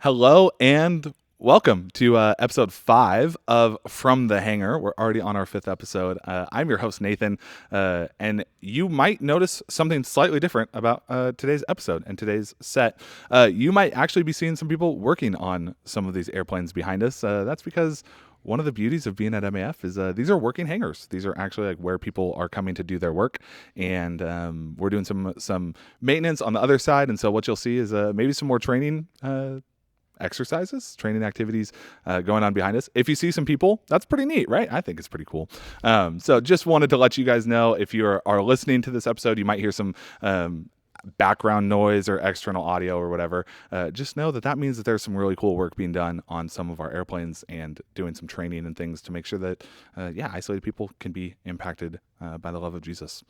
Hello and welcome to episode 5 of From the Hangar. We're already on our 5th episode. I'm your host, Nathan, and you might notice something slightly different about today's episode and today's set. You might actually be seeing some people working on some of these airplanes behind us. That's because one of the beauties of being at MAF is these are working hangars. These are actually like where people are coming to do their work, and we're doing some maintenance on the other side. And so what you'll see is maybe some more training exercises, training activities going on behind us. If you see some people, that's pretty neat, right? I think it's pretty cool. So just wanted to let you guys know, if you are listening to this episode, you might hear some background noise or external audio or whatever. Just know that means that there's some really cool work being done on some of our airplanes and doing some training and things to make sure that isolated people can be impacted by the love of Jesus.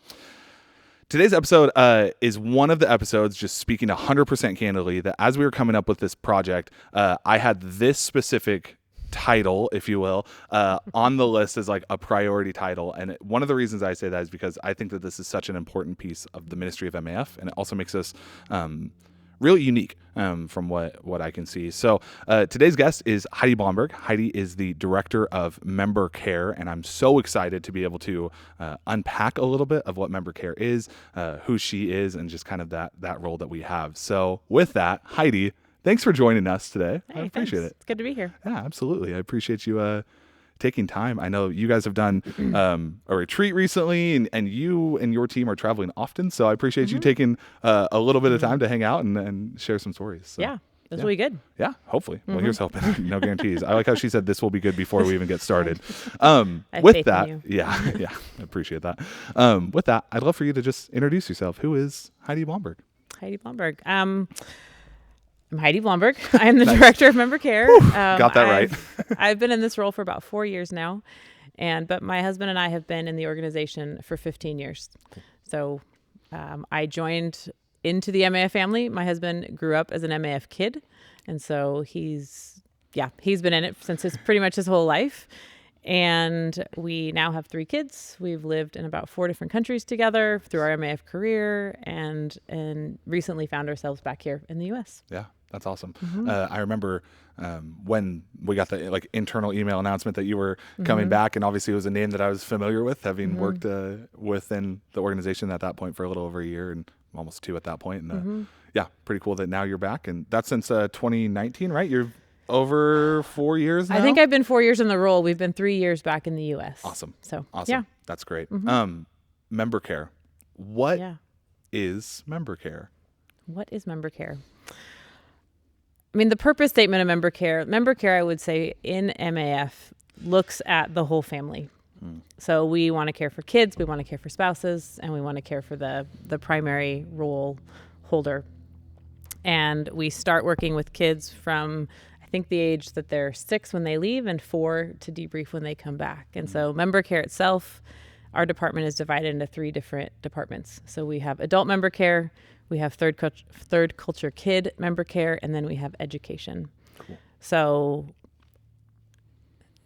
Today's episode is one of the episodes, just speaking 100% candidly, that as we were coming up with this project, I had this specific title, if you will, on the list as like a priority title. And one of the reasons I say that is because I think that this is such an important piece of the ministry of MAF, and it also makes us really unique from what I can see. So today's guest is Heidi Blomberg. Heidi is the Director of Member Care, and I'm so excited to be able to unpack a little bit of what Member Care is, who she is, and just kind of that role that we have. So with that, Heidi, thanks for joining us today. Hey, I appreciate it. It's good to be here. Yeah, absolutely. I appreciate you taking time. I know you guys have done a retreat recently, and you and your team are traveling often. So I appreciate you taking a little bit of time to hang out and share some stories. So, Yeah, this will be good. Yeah, hopefully. Well, here's hoping. No guarantees. I like how she said this will be good before we even get started. I have With faith that, in you. yeah, I appreciate that. With that, I'd love for you to just introduce yourself. Who is Heidi Blomberg? Heidi Blomberg. I'm Heidi Blomberg. I'm the Director of Member Care. Got that right. I've been in this role for about 4 years now, but my husband and I have been in the organization for 15 years. So I joined into the MAF family. My husband grew up as an MAF kid, and so he's been in it since pretty much his whole life. And we now have 3 kids. We've lived in about 4 different countries together through our MAF career, and recently found ourselves back here in the U.S. Yeah, that's awesome. I remember when we got the internal email announcement that you were coming back, and obviously it was a name that I was familiar with, having worked within the organization at that point for a little over a year, and almost 2 at that point. And yeah, pretty cool that now you're back, and that's since 2019, right? You're over 4 years now? I think I've been 4 years in the role. We've been 3 years back in the U.S. Awesome. So awesome. yeah, That's great. Member Care. What is Member Care? What is Member Care? I mean, the purpose statement of Member Care, I would say in MAF looks at the whole family. So we want to care for kids, we want to care for spouses, and we want to care for the primary role holder. And we start working with kids from, I think, the age that they're 6 when they leave and 4 to debrief when they come back. And so Member Care itself, our department is divided into 3 different departments. So we have adult member care, we have third culture kid member care, and then we have education. Cool. So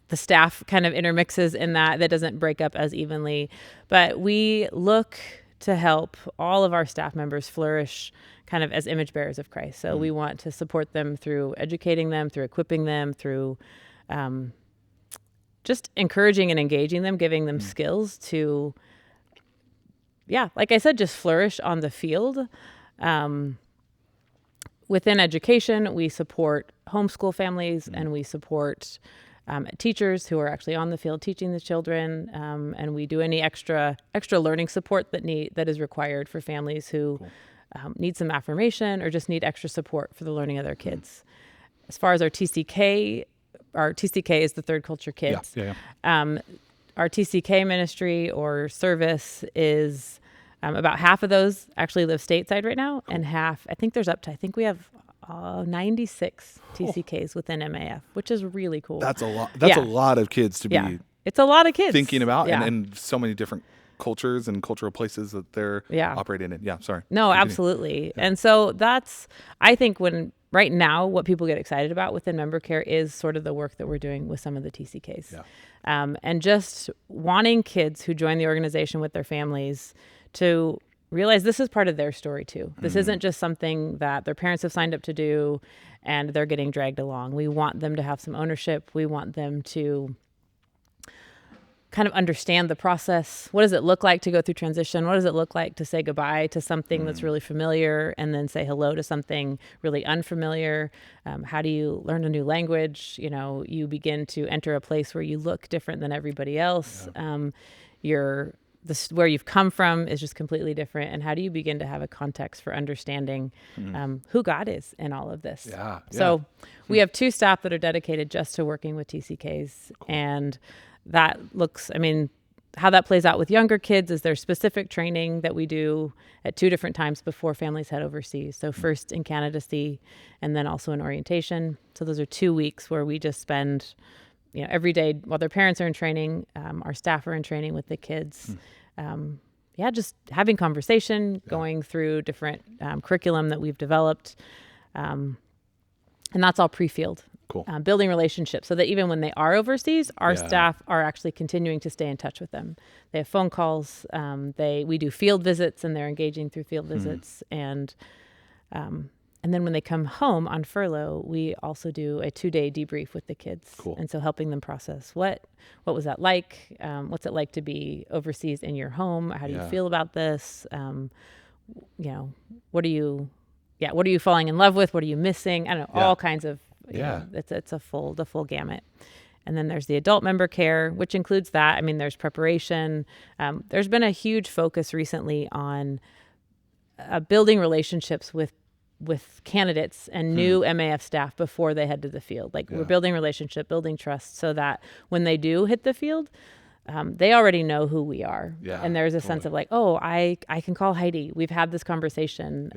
the staff kind of intermixes in that doesn't break up as evenly, but we look to help all of our staff members flourish kind of as image bearers of Christ. So we want to support them through educating them, through equipping them, through just encouraging and engaging them, giving them skills to, like I said, just flourish on the field. Within education, we support homeschool families, and we support teachers who are actually on the field teaching the children, and we do any extra learning support that is required for families who need some affirmation or just need extra support for the learning of their kids. As far as our TCK is the third culture kids. Our TCK ministry or service is about half of those actually live stateside right now, and half, I think we have 96 TCKs within MAF, which is really cool. That's a lot. That's a lot of kids to be. It's a lot of kids thinking about, and so many different cultures and cultural places that they're operating in. Yeah, sorry. No, continue. Absolutely. Yeah. And so that's, I think right now, what people get excited about within Member Care is sort of the work that we're doing with some of the TCKs. And just wanting kids who join the organization with their families to realize this is part of their story too. This isn't just something that their parents have signed up to do and they're getting dragged along. We want them to have some ownership. We want them to kind of understand the process. What does it look like to go through transition? What does it look like to say goodbye to something that's really familiar and then say hello to something really unfamiliar? How do you learn a new language? You begin to enter a place where you look different than everybody else. Where you've come from is just completely different. And how do you begin to have a context for understanding who God is in all of this? Yeah. So we have 2 staff that are dedicated just to working with TCKs. Cool. And that looks, how that plays out with younger kids is there's specific training that we do at 2 different times before families head overseas. So first in candidacy and then also in orientation. So those are 2 weeks where we just spend every day while their parents are in training, our staff are in training with the kids. Just having conversation, going through different curriculum that we've developed. And that's all pre-field. Cool. Building relationships so that even when they are overseas, our staff are actually continuing to stay in touch with them. They have phone calls. We do field visits and they're engaging through field visits. And then when they come home on furlough, we also do a 2-day debrief with the kids. Cool. And so helping them process what was that like? What's it like to be overseas in your home? How do you feel about this? What are you falling in love with? What are you missing? I don't know, all kinds of, it's the full gamut. And then there's the adult member care, which includes that. There's preparation. There's been a huge focus recently on building relationships with candidates and new MAF staff before they head to the field. We're building relationship, building trust so that when they do hit the field, they already know who we are. Yeah, and there's a sense of I can call Heidi. We've had this conversation.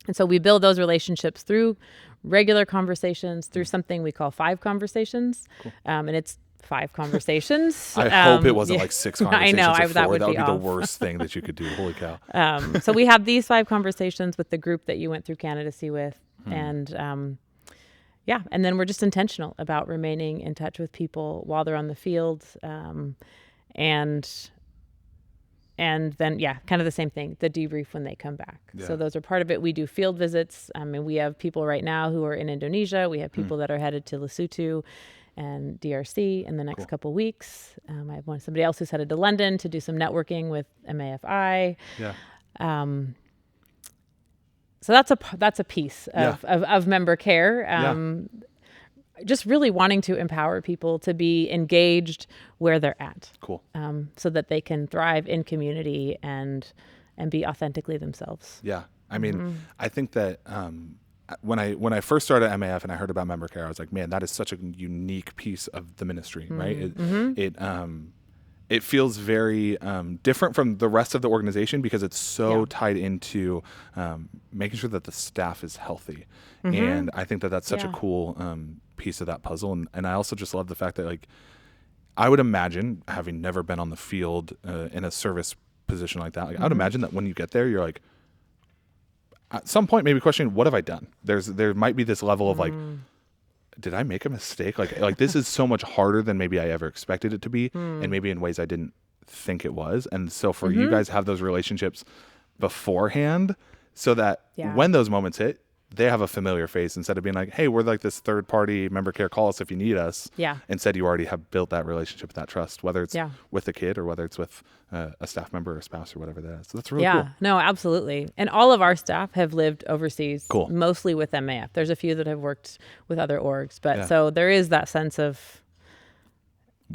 And so we build those relationships through regular conversations, through something we call 5 conversations. Cool. And it's 5 conversations. I hope it wasn't 6 conversations. I know, or 4. that would be off. the worst thing that you could do. Holy cow. So we have these 5 conversations with the group that you went through candidacy with. And and then we're just intentional about remaining in touch with people while they're on the field. And then, kind of the same thing, the debrief when they come back. Yeah. So those are part of it. We do field visits. We have people right now who are in Indonesia. We have people that are headed to Lesotho and DRC in the next couple weeks. I have somebody else who's headed to London to do some networking with MAFI. Yeah. So that's a piece of member care. Just really wanting to empower people to be engaged where they're at. Cool. So that they can thrive in community and be authentically themselves. Yeah. I think that when I first started at MAF and I heard about member care, I was like, man, that is such a unique piece of the ministry, right? It feels very different from the rest of the organization because it's so tied into making sure that the staff is healthy. And I think that that's such a cool piece of that puzzle. And I also just love the fact that I would imagine, having never been on the field in a service position like that, I would imagine that when you get there, you're at some point maybe questioning, what have I done? There might be this level of did I make a mistake? Like this is so much harder than maybe I ever expected it to be, and maybe in ways I didn't think it was. And so for you guys have those relationships beforehand so that when those moments hit, they have a familiar face instead of being like, hey, we're like this third party member care, call us if you need us. Yeah. Instead, you already have built that relationship, that trust, whether it's with the kid or whether it's with a staff member or a spouse or whatever that is. So that's really cool. No, absolutely. And all of our staff have lived overseas, mostly with MAF. There's a few that have worked with other orgs, but so there is that sense of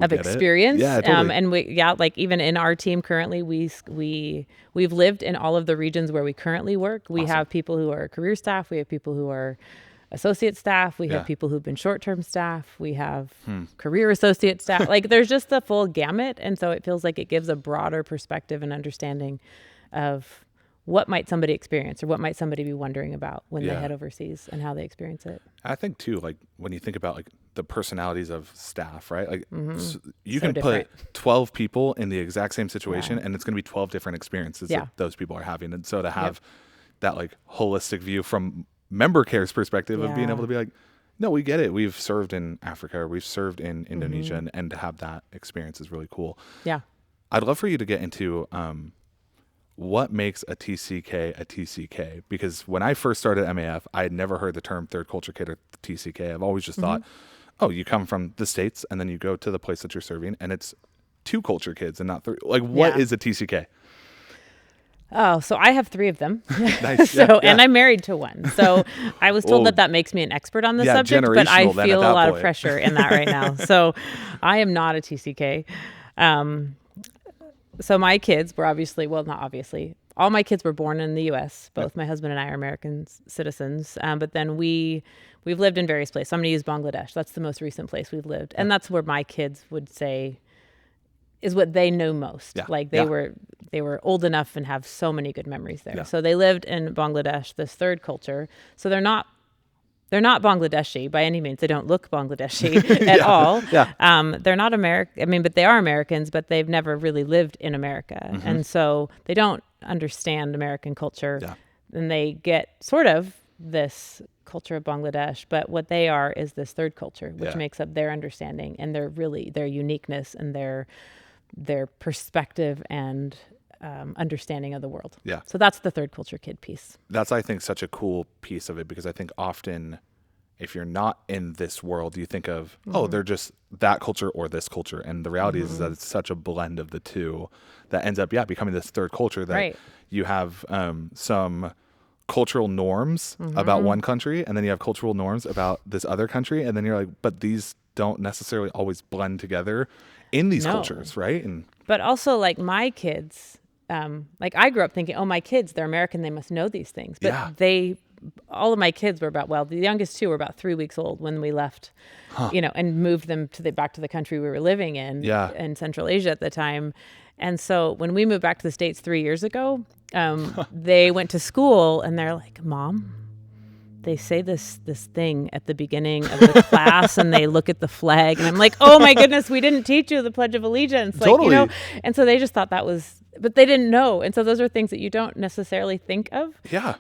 experience. Yeah, totally. And even in our team currently, we've lived in all of the regions where we currently work. We have people who are career staff. We have people who are associate staff. We have people who've been short-term staff. We have career associate staff. There's just the full gamut. And so it feels like it gives a broader perspective and understanding of what might somebody experience or what might somebody be wondering about when they head overseas and how they experience it. I think too, when you think about the personalities of staff, right? You can put 12 people in the exact same situation and it's going to be 12 different experiences that those people are having. And so to have that holistic view from member care's perspective of being able to be no, we get it. We've served in Africa, or we've served in Indonesia, and to have that experience is really cool. Yeah. I'd love for you to get into what makes a TCK a TCK? Because when I first started MAF, I had never heard the term third culture kid or TCK. I've always just thought, oh, you come from the States and then you go to the place that you're serving and it's two culture kids and not three. Like, what is a TCK? Oh, so I have 3 of them. Nice. And I'm married to one. So I was told that makes me an expert on the subject, but I feel a lot of pressure in that right now. So I am not a TCK. So my kids were not obviously. All my kids were born in the U.S. Both my husband and I are American citizens. But then we've lived in various places. So I'm going to use Bangladesh. That's the most recent place we've lived. And that's where my kids would say is what they know most. Yeah. Like they were old enough and have so many good memories there. Yeah. So they lived in Bangladesh, this third culture. So they're not Bangladeshi by any means. They don't look Bangladeshi at all. Yeah. They're not American. I mean, but they are Americans, but they've never really lived in America. And so they don't understand American culture. Yeah. And they get sort of this culture of Bangladesh, but what they are is this third culture, which makes up their understanding and their uniqueness and their perspective and understanding of the world. Yeah. So that's the third culture kid piece. That's, I think, such a cool piece of it, because I think often if you're not in this world, you think of, oh, they're just that culture or this culture. And the reality is that it's such a blend of the two that ends up, becoming this third culture that you have some cultural norms about one country, and then you have cultural norms about this other country. And then you're like, but these don't necessarily always blend together in these cultures, right? But also, like, my kids, like, I grew up thinking, oh, my kids, they're American, they must know these things. But all of my kids were the youngest 2 were about 3 weeks old when we left, and moved them back to the country we were living in Central Asia at the time. And so when we moved back to the States 3 years ago, they went to school and they're like, Mom, they say this thing at the beginning of the class and they look at the flag, and I'm like, oh my goodness, we didn't teach you the Pledge of Allegiance. Totally. And so they just thought that was, but they didn't know. And so those are things that you don't necessarily think of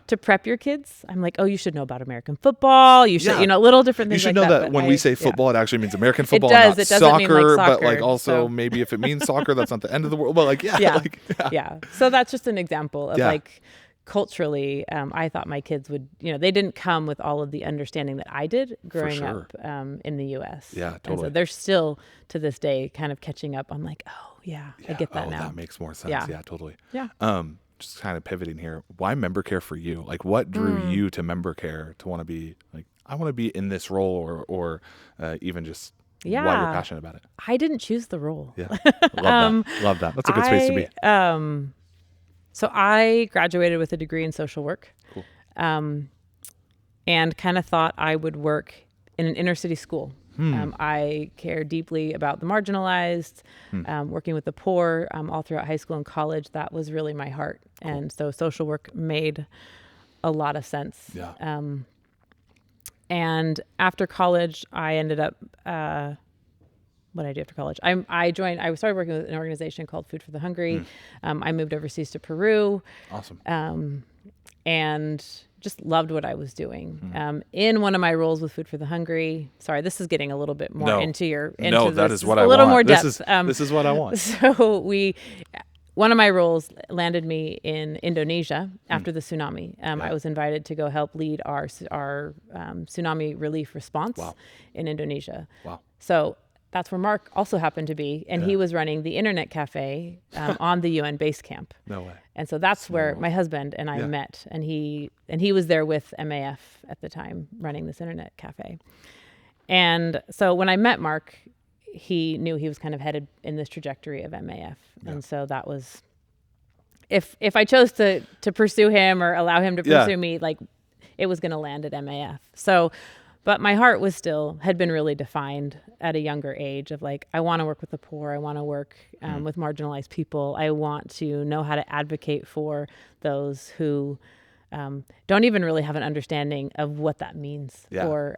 to prep your kids. I'm like, oh, you should know about American football. You should, little different things. You should like know that when we say football, it actually means American football. It does. Not It doesn't mean like soccer. But like also maybe if it means soccer, that's not the end of the world. But like, So that's just an example of like, culturally, I thought my kids would, they didn't come with all of the understanding that I did growing up in the U.S. Yeah, totally. And so they're still to this day kind of catching up. I'm like, I get that now. That makes more sense. Yeah, totally. Yeah. Just kind of pivoting here. Why member care for you? Like, what drew you to member care to want to be like, I want to be in this role, or even just why you're passionate about it? I didn't choose the role. Yeah, love that. That's a good space to be. So I graduated with a degree in social work, and kind of thought I would work in an inner city school. I care deeply about the marginalized, working with the poor, all throughout high school and college. That was really my heart. Cool. And so social work made a lot of sense. Yeah. And after college, I ended up, what did I do after college? I started working with an organization called Food for the Hungry. I moved overseas to Peru. Awesome. And just loved what I was doing. In one of my roles with Food for the Hungry, sorry, this is getting a little bit more into that is what I want. A little more depth. This is what I want. So one of my roles landed me in Indonesia after the tsunami. I was invited to go help lead our tsunami relief response in Indonesia. Wow. So that's where Mark also happened to be, and he was running the internet cafe on the UN base camp. No way. And so that's where my husband and I met, and he was there with MAF at the time, running this internet cafe. And so when I met Mark, he knew he was kind of headed in this trajectory of MAF, and so that was, if I chose to pursue him or allow him to pursue me, like, it was going to land at MAF. So. But my heart had been really defined at a younger age of like, I want to work with the poor. I want to work with marginalized people. I want to know how to advocate for those who don't even really have an understanding of what that means. Yeah. Or,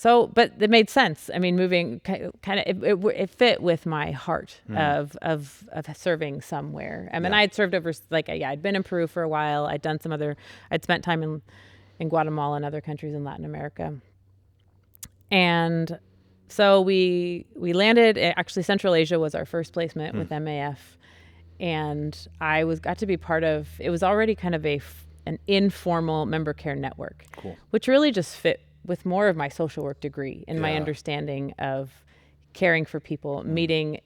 but it made sense. I mean, moving it fit with my heart of serving somewhere. I mean, I had served over, I'd been in Peru for a while. I'd spent time in Guatemala and other countries in Latin America. And So we landed, actually Central Asia was our first placement with MAF. And I got to be part of, it was already kind of an informal member care network, Cool. which really just fit with more of my social work degree and my understanding of caring for people, meeting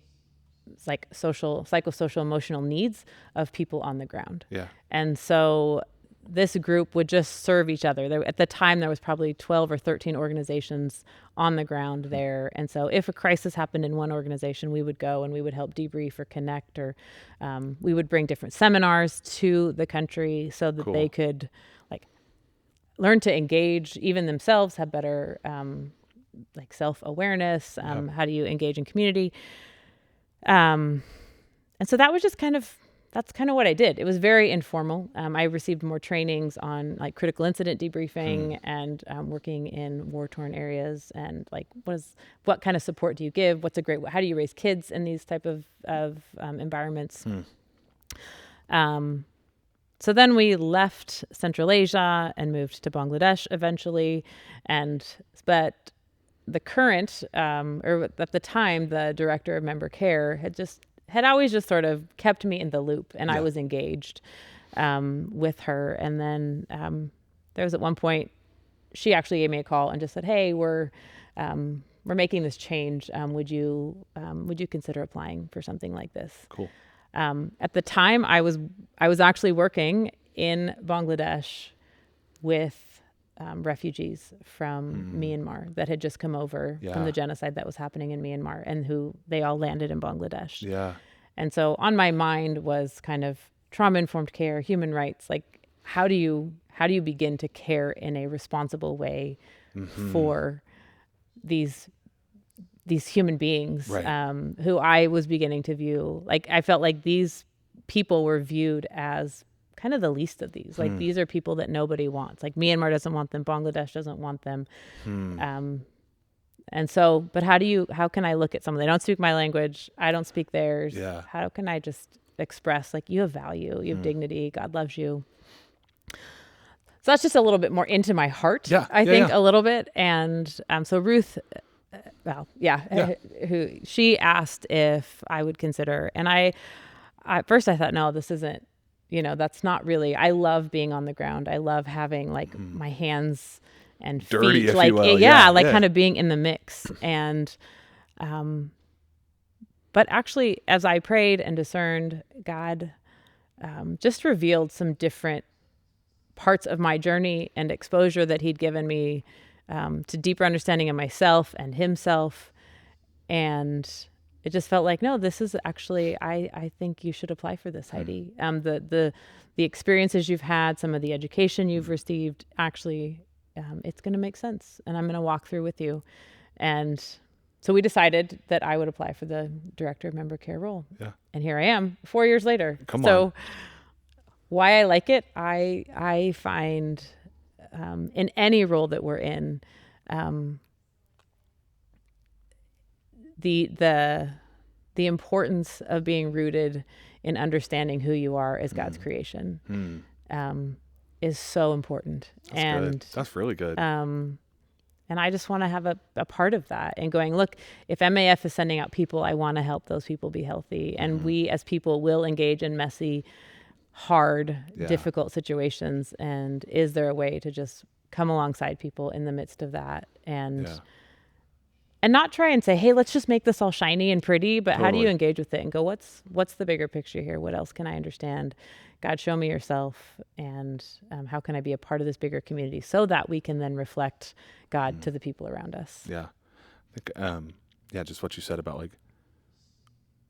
like psychosocial, emotional needs of people on the ground. Yeah. And so this group would just serve each other. At the time, there was probably 12 or 13 organizations on the ground there. And so if a crisis happened in one organization, we would go and we would help debrief or connect, or we would bring different seminars to the country so that they could like learn to engage, even themselves, have better like self-awareness. How do you engage in community? And so that was just that's kind of what I did. It was very informal. I received more trainings on like critical incident debriefing and working in war-torn areas, and like what kind of support do you give? How do you raise kids in these type of environments? So then we left Central Asia and moved to Bangladesh eventually, but the current, or at the time, the director of member care had always just sort of kept me in the loop, and I was engaged with her. And then there was at one point, she actually gave me a call and just said, "Hey, we're making this change. Would you consider applying for something like this?" Cool. At the time, I was actually working in Bangladesh with refugees from Myanmar that had just come over from the genocide that was happening in Myanmar, and they all landed in Bangladesh. Yeah. And so on my mind was kind of trauma-informed care, human rights, like how do you begin to care in a responsible way for these human beings, who I was beginning to view, like I felt like these people were viewed as kind of the least of these. Like these are people that nobody wants. Like Myanmar doesn't want them, Bangladesh doesn't want them. And so, but how can I look at someone? They don't speak my language. I don't speak theirs. Yeah. How can I just express like you have value, you have dignity, God loves you. So that's just a little bit more into my heart, I think a little bit. And so Ruth, who she asked if I would consider, and at first I thought, no, this isn't, that's not really, I love being on the ground. I love having like my hands and dirty, feet, if like, you will. kind of being in the mix. And, but actually as I prayed and discerned, God, just revealed some different parts of my journey and exposure that he'd given me, to deeper understanding of myself and himself. And it just felt like, no, this is actually, I think you should apply for this, Heidi. The experiences you've had, some of the education you've received, actually, it's going to make sense. And I'm going to walk through with you. And so we decided that I would apply for the director of member care role. Yeah. And here I am 4 years later. Come on. So why I like it, I find in any role that we're in, the importance of being rooted in understanding who you are as God's creation is so important. That's really good. And I just want to have a part of that, and going, look, if MAF is sending out people, I want to help those people be healthy. And we as people will engage in messy, hard, difficult situations. And is there a way to just come alongside people in the midst of that, and not try and say, hey, let's just make this all shiny and pretty, but how do you engage with it and go, what's the bigger picture here? What else can I understand? God, show me yourself, and how can I be a part of this bigger community so that we can then reflect God to the people around us? Yeah. I think, just what you said about like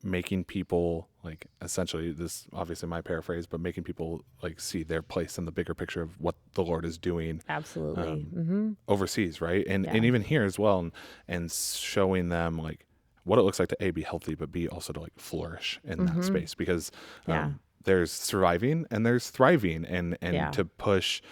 making people, like essentially, this obviously my paraphrase, but making people like see their place in the bigger picture of what the Lord is doing. Absolutely. Overseas, right? And even here as well, and showing them like what it looks like to be healthy, but B, also to like flourish in that space, because there's surviving and there's thriving, and to push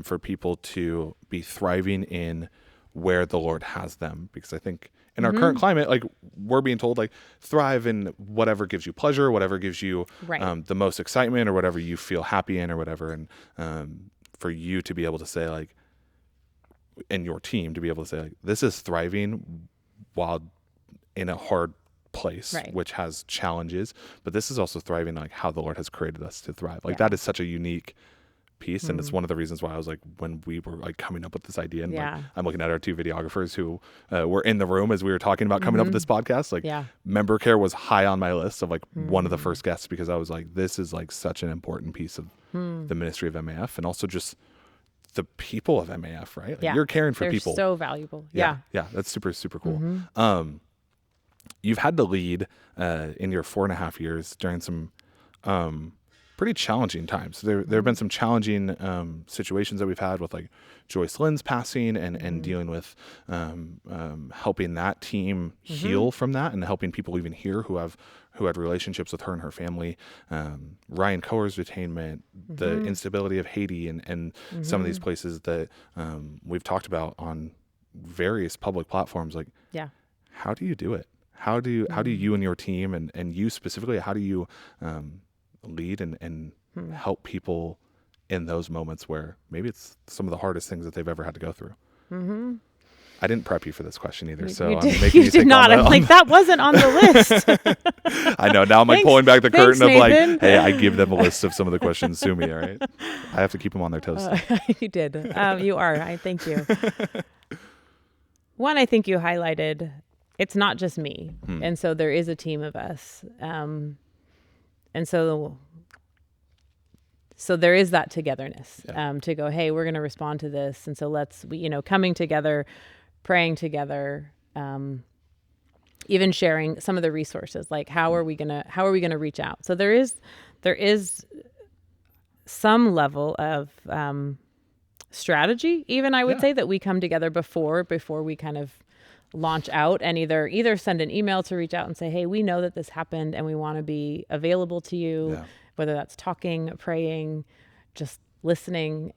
for people to be thriving in where the Lord has them. Because I think in our current climate, like we're being told, like thrive in whatever gives you pleasure, whatever gives you the most excitement, or whatever you feel happy in, or whatever. And for you to be able to say like, and your team to be able to say like, this is thriving while in a hard place, Right. which has challenges, but this is also thriving like how the Lord has created us to thrive. Like Yeah. that is such a unique piece. And it's one of the reasons why I was like, when we were like coming up with this idea, and like, I'm looking at our two videographers who were in the room as we were talking about coming up with this podcast, like member care was high on my list of like one of the first guests, because I was like, this is like such an important piece of the ministry of MAF, and also just the people of MAF, right? Like you're caring for They're people. so valuable. Yeah. That's super, super cool. You've had to lead in your 4.5 years during some pretty challenging times. There have been some challenging situations that we've had with like Joyce Lynn's passing, and dealing with helping that team heal from that, and helping people even here who had relationships with her and her family. Ryan Coer's detainment, the instability of Haiti, and some of these places that we've talked about on various public platforms. Like, how do you do it? How do you and your team, and you specifically, how do you lead and help people in those moments where maybe it's some of the hardest things that they've ever had to go through? I didn't prep you for this question either, so I'm making you did not. I'm like, that wasn't on the list. I know. Now I'm like pulling back the curtain of Nathan. like, hey, I give them a list of some of the questions to me. All right, I have to keep them on their toes. You did. You are. I thank you. One, I think you highlighted, it's not just me, and so there is a team of us, and so there is that togetherness to go, hey, we're going to respond to this, and so let's, coming together, praying together, even sharing some of the resources, like how are we going to reach out? So there is some level of strategy, even I would say, that we come together before we kind of launch out, and either send an email to reach out and say, hey, we know that this happened and we want to be available to you, whether that's talking, praying, just listening.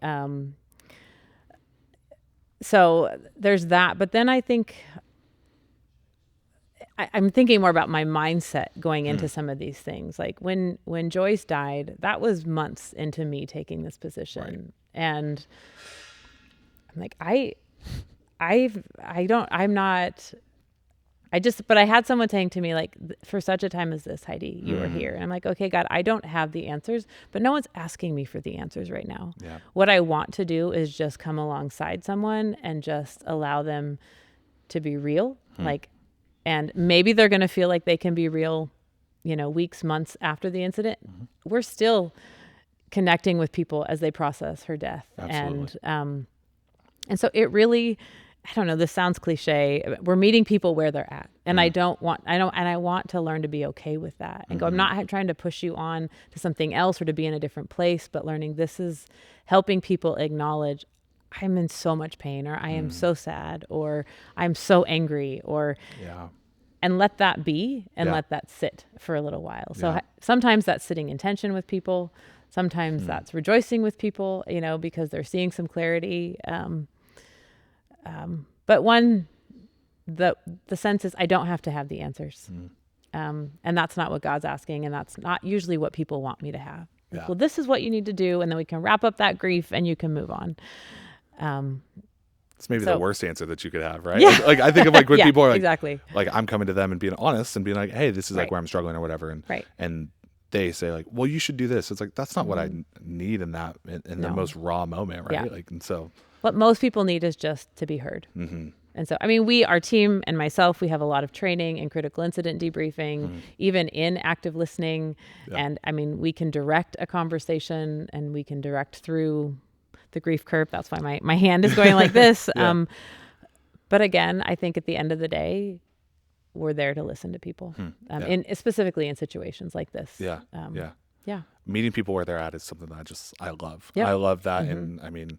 So there's that. But then I think I'm thinking more about my mindset going into some of these things. Like when Joyce died, that was months into me taking this position. And I'm like, but I had someone saying to me, like, for such a time as this, Heidi, you are here. And I'm like, okay, God, I don't have the answers, but no one's asking me for the answers right now. What I want to do is just come alongside someone and just allow them to be real. And maybe they're going to feel like they can be real, weeks, months after the incident. We're still connecting with people as they process her death. Absolutely. And so it really, I don't know, this sounds cliche. We're meeting people where they're at. And I want to learn to be okay with that and go, I'm not trying to push you on to something else or to be in a different place, but learning this is helping people acknowledge I'm in so much pain, or I am so sad, or I'm so angry, or, and let that be, and let that sit for a little while. So sometimes that's sitting in tension with people. Sometimes that's rejoicing with people, because they're seeing some clarity. But the sense is I don't have to have the answers. And that's not what God's asking. And that's not usually what people want me to have. Like, well, this is what you need to do. And then we can wrap up that grief and you can move on. It's maybe the worst answer that you could have, right? Yeah. Like I think of like when people are like, exactly. like I'm coming to them and being honest and being like, hey, this is like where I'm struggling or whatever. And they say like, well, you should do this. It's like, that's not what I need in that, in the most raw moment. Right. Like, and so what most people need is just to be heard. And so, I mean, our team and myself, we have a lot of training in critical incident debriefing, even in active listening. And I mean, we can direct a conversation and we can direct through the grief curve. That's why my hand is going like this. But again, I think at the end of the day, we're there to listen to people, specifically in situations like this. Meeting people where they're at is something that I love. I love that. And I mean,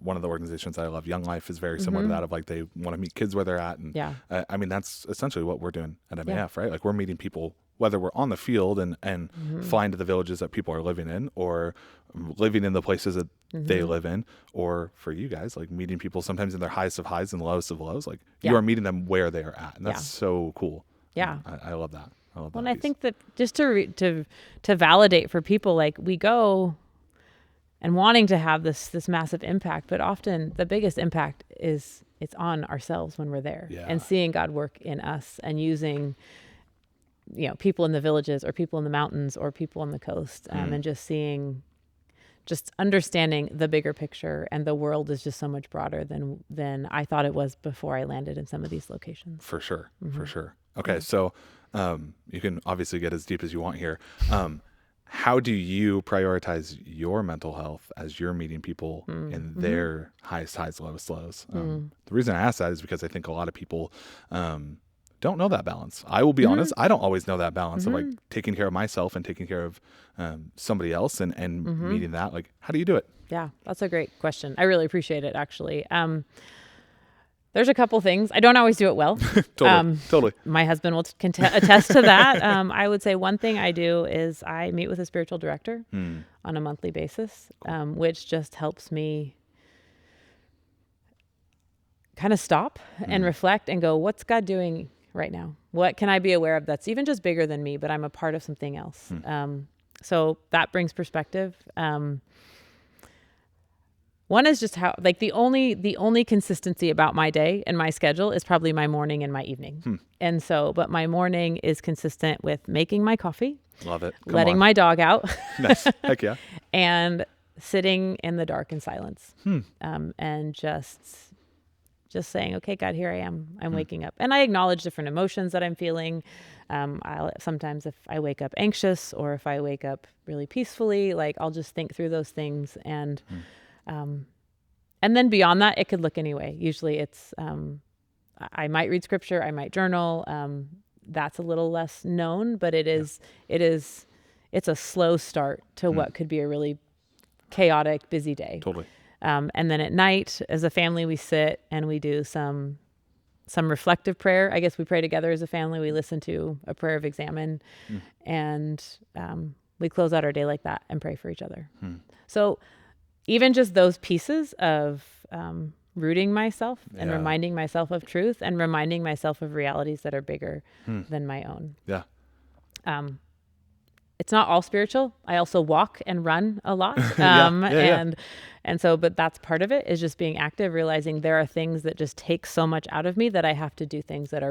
one of the organizations I love, Young Life, is very similar to that, of like, they want to meet kids where they're at. And I mean, that's essentially what we're doing at MAF, right? Like, we're meeting people, whether we're on the field and flying to the villages that people are living in, or living in the places that they live in, or for you guys, like meeting people sometimes in their highest of highs and lowest of lows. Like, you are meeting them where they are at. And that's so cool. I love that. Well, and I think that just to validate for people, like, we go wanting to have this massive impact. But often the biggest impact is it's on ourselves when we're there, and seeing God work in us and using, people in the villages or people in the mountains or people on the coast, and just understanding the bigger picture, and the world is just so much broader than I thought it was before I landed in some of these locations. For sure. For sure. Okay. So, you can obviously get as deep as you want here. How do you prioritize your mental health as you're meeting people in their highest highs, lowest lows? The reason I ask that is because I think a lot of people don't know that balance. I will be honest, I don't always know that balance of like taking care of myself and taking care of somebody else and meeting that. Like, how do you do it? Yeah, that's a great question. I really appreciate it, actually. There's a couple things. I don't always do it well. Totally. My husband will attest to that. I would say one thing I do is I meet with a spiritual director on a monthly basis, which just helps me kind of stop and reflect and go, what's God doing right now? What can I be aware of that's even just bigger than me, but I'm a part of something else? So that brings perspective. One is just how, like, the only consistency about my day and my schedule is probably my morning and my evening. And so, but my morning is consistent with making my coffee. Love it. Letting my dog out. Nice. Heck yeah. And sitting in the dark in silence. And just saying, okay, God, here I am. I'm waking up. And I acknowledge different emotions that I'm feeling. Sometimes if I wake up anxious or if I wake up really peacefully, like, I'll just think through those things. And then beyond that, it could look any way. Usually it's, I might read scripture, I might journal. That's a little less known, but it's a slow start to what could be a really chaotic, busy day. Totally. And then at night, as a family, we sit and we do some reflective prayer. I guess we pray together as a family. We listen to a prayer of examine, and we close out our day like that and pray for each other. So even just those pieces of rooting myself and reminding myself of truth and reminding myself of realities that are bigger than my own. Yeah. It's not all spiritual. I also walk and run a lot. And so, but that's part of it, is just being active, realizing there are things that just take so much out of me that I have to do things that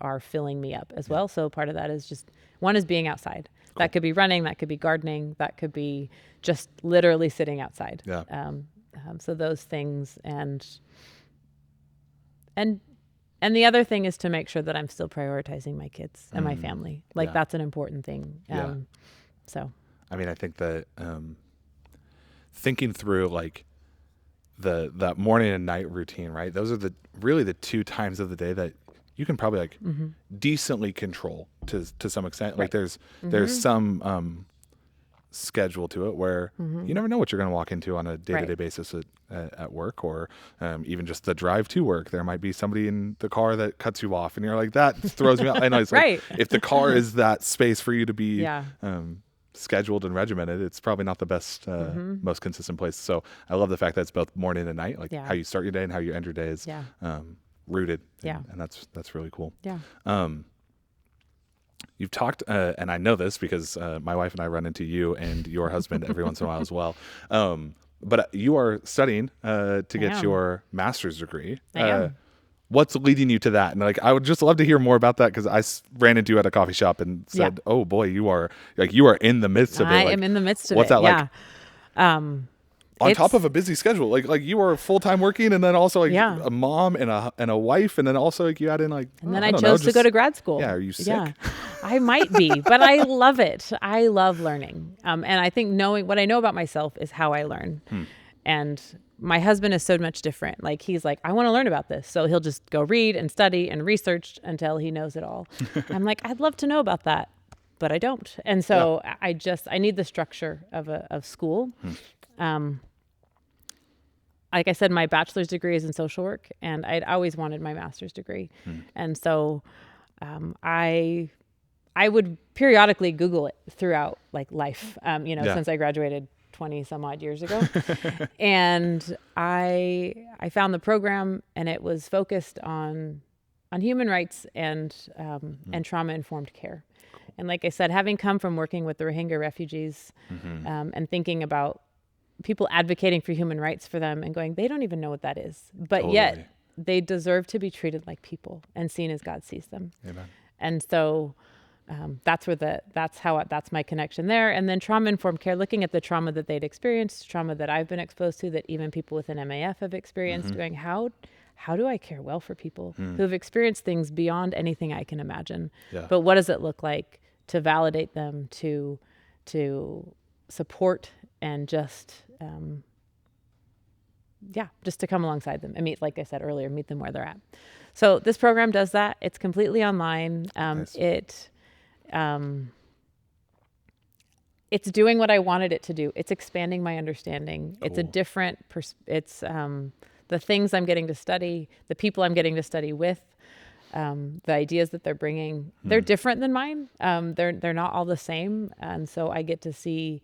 are filling me up as well. So part of that is just, one is being outside. Cool. That could be running, that could be gardening, that could be just literally sitting outside. So those things, and the other thing is to make sure that I'm still prioritizing my kids and my family. Like, that's an important thing. So, I mean, I think that thinking through like that morning and night routine, right? Those are really the two times of the day that you can probably like decently control to some extent. Right. Like there's some schedule to it where you never know what you're going to walk into on a day-to-day basis at work, or even just the drive to work. There might be somebody in the car that cuts you off and you're like, that throws me out. I know it's like, if the car is that space for you to be scheduled and regimented, it's probably not the best, most consistent place. So I love the fact that it's both morning and night, like how you start your day and how you end your day is rooted. And that's really cool. You've talked, and I know this because my wife and I run into you and your husband every once in a while as well. But you are studying to get your master's degree. I am. What's leading you to that? And like, I would just love to hear more about that, because I ran into you at a coffee shop and said, "Oh boy, you are in the midst of it." I am in the midst of it. What's that like? On top of a busy schedule, like you are full time working, and then also like a mom and a wife, and then also like you add in like. And then I chose to go to grad school. Yeah, are you sick? Yeah, I might be, but I love it. I love learning, and I think knowing what I know about myself is how I learn. And my husband is so much different. Like, he's like, I want to learn about this, so he'll just go read and study and research until he knows it all. I'm like, I'd love to know about that, but I don't. And so I need the structure of school. Like I said, my bachelor's degree is in social work, and I'd always wanted my master's degree. And so I would periodically Google it throughout like life, since I graduated 20 some odd years ago. And I found the program, and it was focused on human rights and trauma-informed care. And like I said, having come from working with the Rohingya refugees and thinking about people advocating for human rights for them and going, they don't even know what that is. But yet they deserve to be treated like people and seen as God sees them. Amen. And so that's my connection there. And then trauma-informed care, looking at the trauma that they'd experienced, trauma that I've been exposed to, that even people within MAF have experienced, going, how do I care well for people who have experienced things beyond anything I can imagine? Yeah. But what does it look like to validate them, to support, and just to come alongside them and meet, like I said earlier, meet them where they're at. So this program does that. It's completely online. Nice. It's doing what I wanted it to do. It's expanding my understanding. Cool. It's a different, the things I'm getting to study, the people I'm getting to study with, the ideas that they're bringing, they're different than mine. They're not all the same. And so I get to see,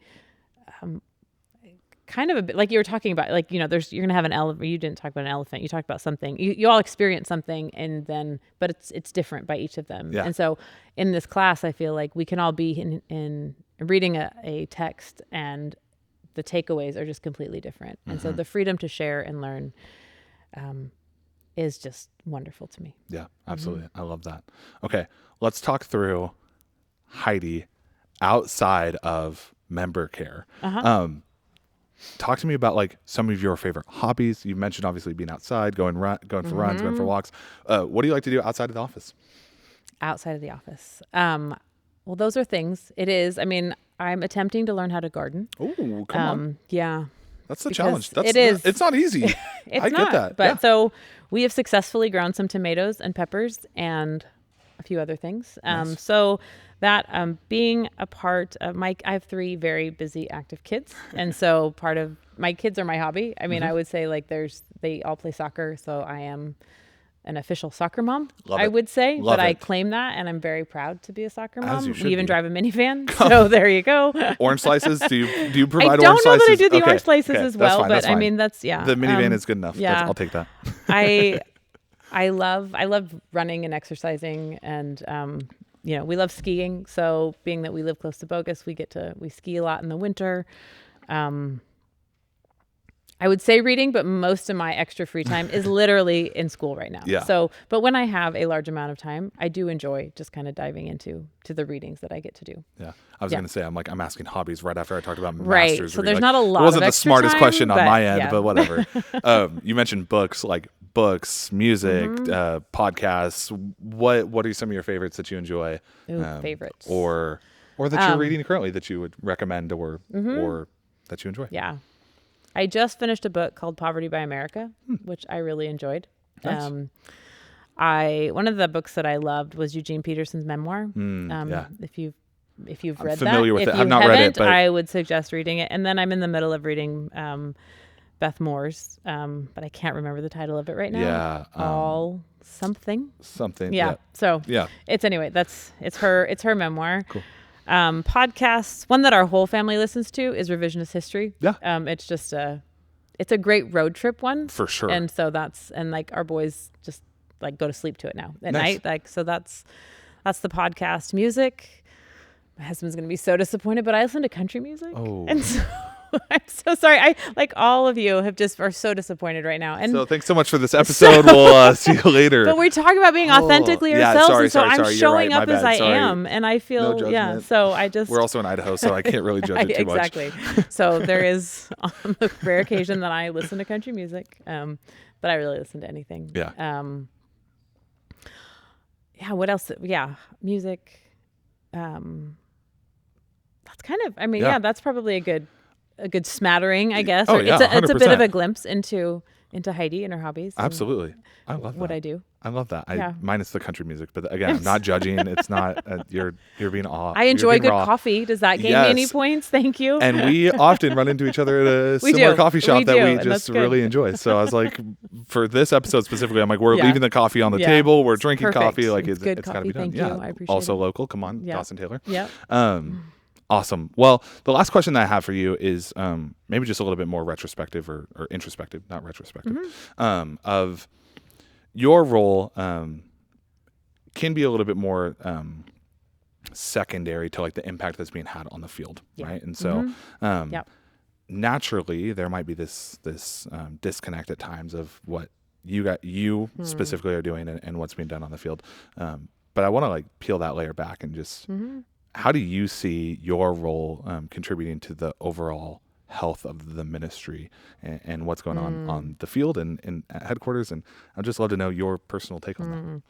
kind of a bit like you were talking about, like, you're going to have an elephant. You didn't talk about an elephant. You talked about something. You all experience something, but it's different by each of them. Yeah. And so in this class, I feel like we can all be in reading a text, and the takeaways are just completely different. And so the freedom to share and learn is just wonderful to me. Yeah, absolutely. I love that. Okay, let's talk through Heidi outside of member care. Talk to me about like some of your favorite hobbies. You mentioned obviously being outside, going for runs, going for walks. What do you like to do outside of the office? Outside of the office. Well, those are things. It is. I mean, I'm attempting to learn how to garden. Oh, come on. Yeah. That's the challenge. It is. It's not easy. I get that. But so we have successfully grown some tomatoes and peppers and a few other things. Nice. So that being a part of I have 3 very busy, active kids. And so part of my kids are my hobby. I mean, I would say like they all play soccer. So I am an official soccer mom, I would say, but I claim that, and I'm very proud to be a soccer mom. We even drive a minivan, so there you go. Orange slices? Do you provide orange slices? I don't know that I do the okay. orange slices as well, fine, but I mean that's the minivan is good enough. I'll take that. I love running and exercising, and we love skiing. So being that we live close to Bogus, we ski a lot in the winter. I would say reading, but most of my extra free time is literally in school right now. Yeah. So, but when I have a large amount of time, I do enjoy just kind of diving into the readings that I get to do. Yeah. I was going to say, I'm asking hobbies right after I talked about right. masters. So there's not a lot of It wasn't of the smartest time, question on my end, yeah. but whatever. You mentioned books, music, podcasts. What are some of your favorites that you enjoy? Favorites. Or that you're reading currently that you would recommend or that you enjoy? Yeah. I just finished a book called Poverty by America, which I really enjoyed. Nice. One of the books that I loved was Eugene Peterson's memoir. If you've read that, familiar with if it. you I've not read it, but I would suggest reading it. And then I'm in the middle of reading Beth Moore's, but I can't remember the title of it right now. Yeah, All something. Something. Yeah. So it's her memoir. Cool. Podcasts. One that our whole family listens to is Revisionist History. Yeah. It's just it's a great road trip one. For sure. And so like our boys just like go to sleep to it now at Nice. night. Like, so that's the podcast. Music. My husband's going to be so disappointed, but I listen to country music. Oh. And so I'm so sorry. I like all of you are so disappointed right now. And so thanks so much for this episode. We'll see you later. But we're talking about being authentically ourselves, I'm showing up as I am, and I feel So we're also in Idaho, so I can't really judge it too much. Exactly. So there is on the rare occasion that I listen to country music, but I really listen to anything. Yeah. What else? Yeah, music. That's kind of. That's probably a good smattering, I guess. Oh, yeah, it's a bit 100%. of a glimpse into Heidi and her hobbies. Absolutely. I love that. What I do. I love that. Minus the country music, but again, I'm not judging. It's not, you're being I enjoy good coffee. Does that gain me any points? Thank you. And we often run into each other at a similar coffee shop that we just really enjoy. So I was like, for this episode specifically, I'm like, we're leaving the coffee on the table. We're drinking coffee. Like it's got to be done. Thank you. I appreciate also it. Local. Come on, Dawson Taylor. Yeah. Awesome. Well, the last question that I have for you is maybe just a little bit more retrospective or introspective, not retrospective, of your role can be a little bit more secondary to like the impact that's being had on the field, right? And so naturally there might be this disconnect at times of what you specifically are doing and what's being done on the field. But I want to like peel that layer back and just how do you see your role contributing to the overall health of the ministry and what's going on the field and at headquarters? And I'd just love to know your personal take on that.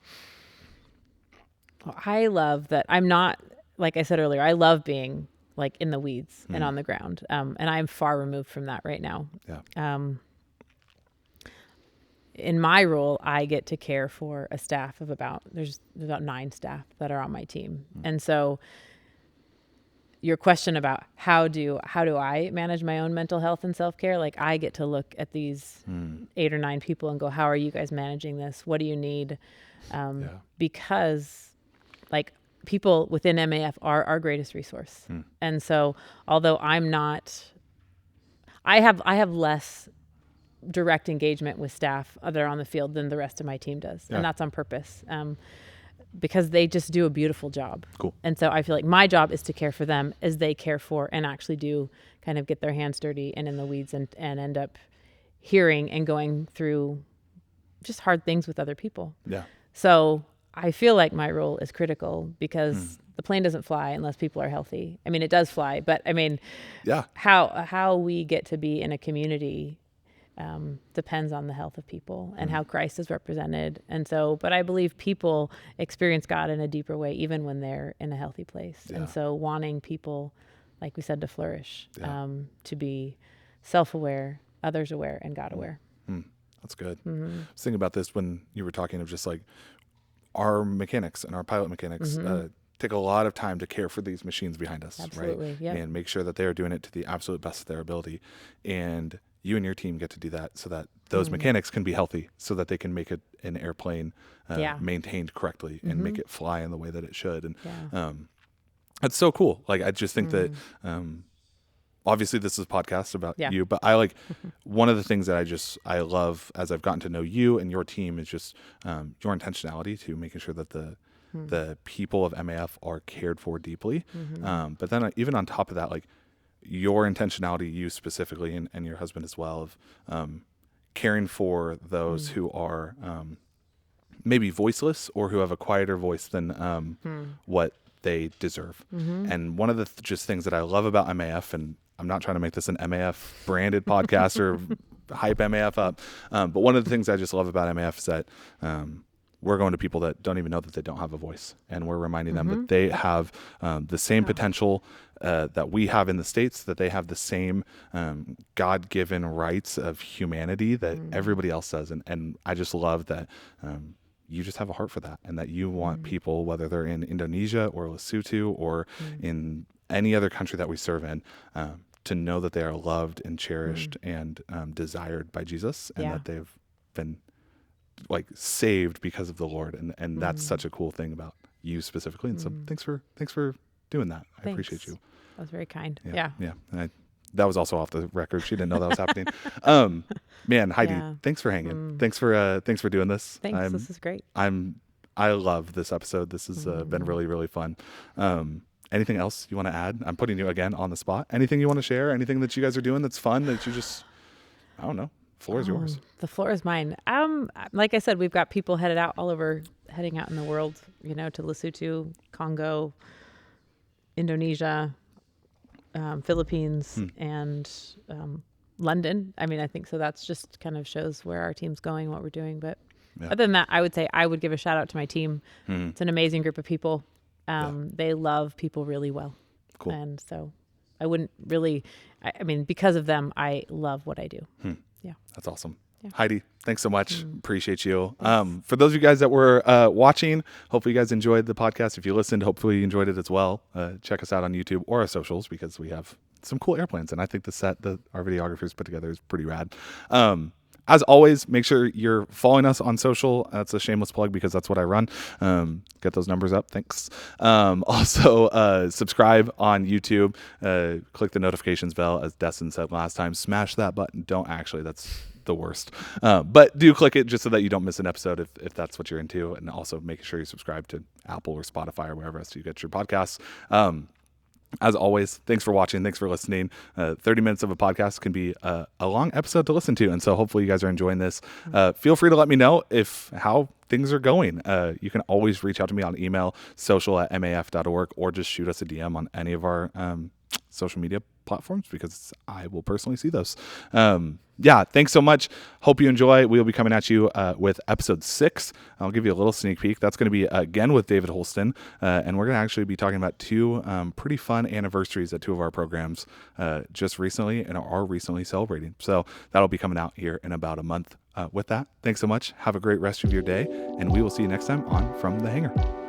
Well, I love that I'm not, like I said earlier, I love being like in the weeds and on the ground. And I'm far removed from that right now. Yeah. In my role, I get to care for a staff of there's about 9 staff that are on my team. And so your question about how do I manage my own mental health and self-care, like I get to look at these 8 or 9 people and go, how are you guys managing this? What do you need? Because like people within MAF are our greatest resource. And so although I have less direct engagement with staff that are on the field than the rest of my team does. And that's on purpose. Because they just do a beautiful job. Cool. And so I feel like my job is to care for them as they care for and actually do kind of get their hands dirty and in the weeds and end up hearing and going through just hard things with other people. Yeah. So I feel like my role is critical because the plane doesn't fly unless people are healthy. I mean, it does fly, but I mean, how we get to be in a community depends on the health of people and how Christ is represented. And so, but I believe people experience God in a deeper way, even when they're in a healthy place. Yeah. And so wanting people, like we said, to flourish, to be self-aware, others aware, and God aware. That's good. I was thinking about this when you were talking of just like our mechanics and our pilot mechanics take a lot of time to care for these machines behind us, Absolutely, right? yep. And make sure that they are doing it to the absolute best of their ability. And you and your team get to do that so that those mechanics can be healthy, so that they can make an airplane maintained correctly and make it fly in the way that it should. And that's so cool. Like, I just think that obviously this is a podcast about you, but I like one of the things that I love as I've gotten to know you and your team is just your intentionality to making sure that the people of MAF are cared for deeply. But then even on top of that, like your intentionality, you specifically, and your husband as well, of caring for those who are maybe voiceless or who have a quieter voice than what they deserve. And one of the just things that I love about MAF, and I'm not trying to make this an MAF branded podcast or hype MAF up, but one of the things I just love about MAF is that we're going to people that don't even know that they don't have a voice, and we're reminding them that they have the same potential that we have in the States, that they have the same God-given rights of humanity that everybody else does. And I just love that you just have a heart for that, and that you want people, whether they're in Indonesia or Lesotho or in any other country that we serve in, to know that they are loved and cherished and desired by Jesus, and that they've been like saved because of the Lord. And that's such a cool thing about you specifically. And so thanks for doing that. I appreciate you. That was very kind. Yeah. And that was also off the record. She didn't know that was happening. Man, Heidi, thanks for hanging. Thanks for doing this. Thanks. This is great. I love this episode. This has been really, really fun. Anything else you want to add? I'm putting you again on the spot. Anything you want to share? Anything that you guys are doing that's fun that you just, I don't know. Floor is yours. The floor is mine. Like I said, we've got people heading out in the world, to Lesotho, Congo, Indonesia, Philippines, and London. I mean, I think so. That's just kind of shows where our team's going, what we're doing. But other than that, I would say I would give a shout out to my team. It's an amazing group of people. They love people really well. Cool. And so I wouldn't really, I mean, because of them, I love what I do. Yeah. That's awesome. Yeah. Heidi, thanks so much. Appreciate you. For those of you guys that were watching, hopefully you guys enjoyed the podcast. If you listened, hopefully you enjoyed it as well. Check us out on YouTube or our socials, because we have some cool airplanes. And I think the set that our videographers put together is pretty rad. As always, make sure you're following us on social. That's a shameless plug because that's what I run. Get those numbers up. Thanks. Also, subscribe on YouTube. Click the notifications bell, as Destin said last time. Smash that button. Don't actually. That's the worst. But do click it just so that you don't miss an episode if that's what you're into. And also make sure you subscribe to Apple or Spotify or wherever else you get your podcasts. As always, thanks for watching. Thanks for listening. 30 minutes of a podcast can be a long episode to listen to. And so hopefully you guys are enjoying this. Feel free to let me know how things are going. You can always reach out to me on email, social@maf.org, or just shoot us a DM on any of our social media platforms, because I will personally see those. Yeah, thanks so much. Hope you enjoy. We will be coming at you with episode 6. I'll give you a little sneak peek. That's going to be again with David Holston, and we're going to actually be talking about 2 pretty fun anniversaries at 2 of our programs just recently and are recently celebrating. So that'll be coming out here in about a month. With that, thanks so much. Have a great rest of your day, and we will see you next time on From the Hangar.